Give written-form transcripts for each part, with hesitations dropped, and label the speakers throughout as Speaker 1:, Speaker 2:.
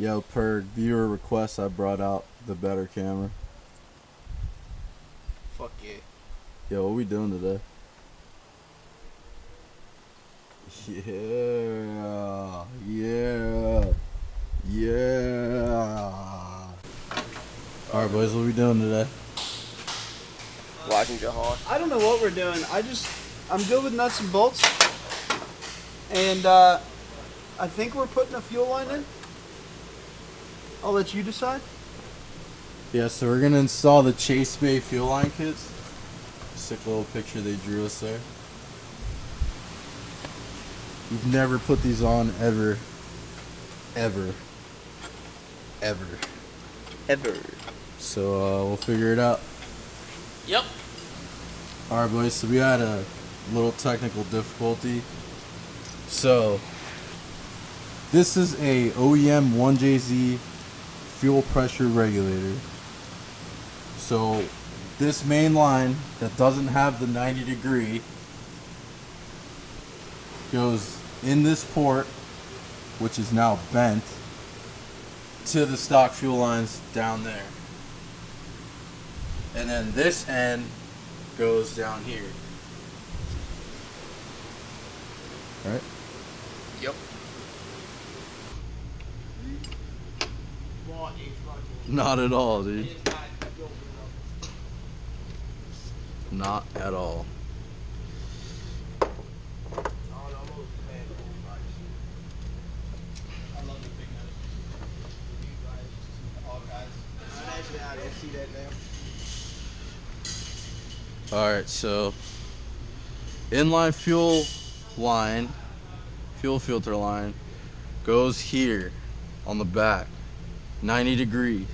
Speaker 1: Yo, per viewer request, I brought out the better camera.
Speaker 2: Fuck yeah.
Speaker 1: Yo, what we doing today? Yeah. Alright, boys, what we doing today?
Speaker 2: Watching Jahar.
Speaker 3: I don't know what we're doing. I'm good with nuts and bolts. And I think we're putting a fuel line in. I'll let you decide.
Speaker 1: Yeah, so we're gonna install the Chase Bay fuel line kits. Sick little picture they drew us there. We've never put these on ever. So we'll figure it out.
Speaker 2: Yep.
Speaker 1: Alright, boys, so we had a little technical difficulty. So this is a OEM 1JZ fuel pressure regulator. So this main line that doesn't have the 90-degree goes in this port, which is now bent, to the stock fuel lines down there. And then this end goes down here. Right?
Speaker 2: Yep.
Speaker 1: Not at all, dude. Not at all. Alright, so inline fuel line, fuel filter line, goes here on the back, 90 degree,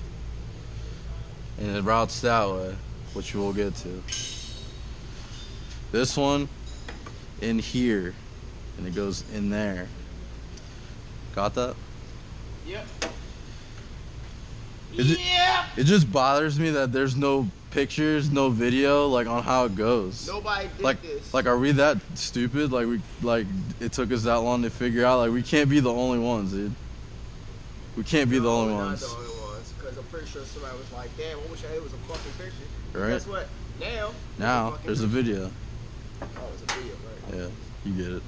Speaker 1: and it routes that way, which we'll get to. This one in here, and it goes in there. Got that?
Speaker 2: Yep.
Speaker 1: It just bothers me that there's no pictures, no video, like on how it goes.
Speaker 2: Nobody did this.
Speaker 1: Like, are we that stupid? Like it took us that long to figure out. Like, we can't be the only ones, dude. We can't be the only ones.
Speaker 2: Not the only ones, because I'm pretty sure somebody was like, "Damn, I wish it was a fucking picture."
Speaker 1: Right.
Speaker 2: Guess what?
Speaker 1: Now there's a video.
Speaker 2: Oh, it's a video, right?
Speaker 1: Yeah, you get it.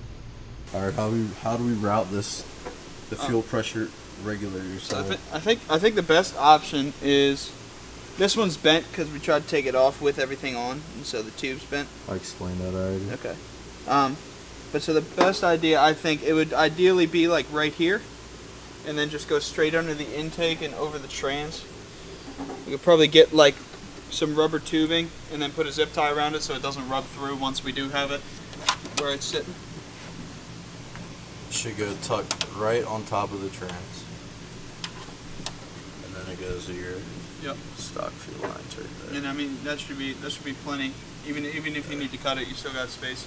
Speaker 1: All right, how do we route the fuel pressure regulator?
Speaker 3: So I think the best option is this one's bent because we tried to take it off with everything on, and so the tube's bent.
Speaker 1: I explained that already.
Speaker 3: Okay. But so the best idea, I think, it would ideally be like right here, and then just go straight under the intake and over the trans. We could probably get like some rubber tubing and then put a zip tie around it so it doesn't rub through once we do have it where it's sitting.
Speaker 1: Should go tucked right on top of the trans, and then it goes to your stock fuel lines right there.
Speaker 3: And I mean that should be plenty. Even if you need to cut it, you still got space.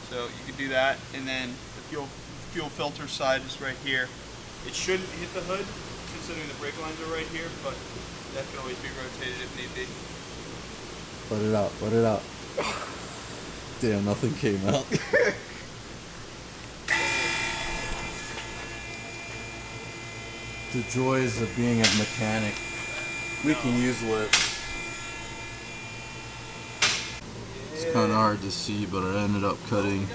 Speaker 3: So you could do that, and then the fuel filter side is right here. It shouldn't hit the hood, considering the brake lines are right here, but that can always be rotated if need be.
Speaker 1: Let it out. Let it out. Damn, nothing came out. The joys of being a mechanic. We can use lips. It's kind of hard to see, but I ended up cutting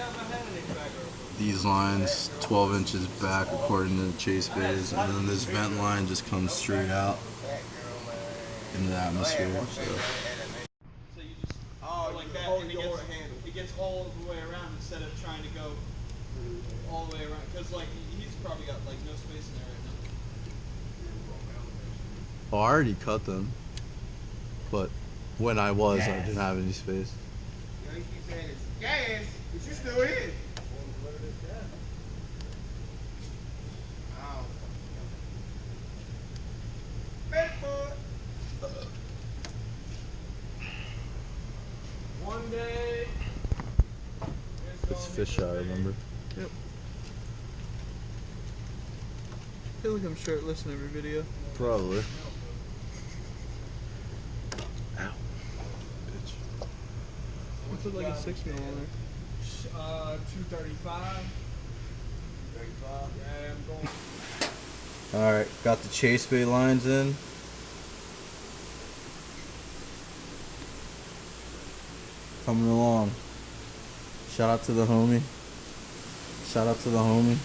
Speaker 1: these lines 12 inches back according to the Chase Bays, and then this vent line just comes straight out into the atmosphere. So
Speaker 3: you just like that, and it gets all the way around instead of trying to go all the way around. Because like he's probably got like no space in there right now.
Speaker 1: I already cut them, but when I didn't have any space.
Speaker 2: You keep saying it's gas, but you still in. One day.
Speaker 1: It's fish eye, remember?
Speaker 3: Yep. I feel like I'm shirtless in every video.
Speaker 1: Probably. Ow. Bitch.
Speaker 3: I put like a 6 mil on there.
Speaker 2: 235. 35. Yeah, I'm going.
Speaker 1: Alright, got the chase bay lines in. Coming along. Shout out to the homie. Shout out to the homie.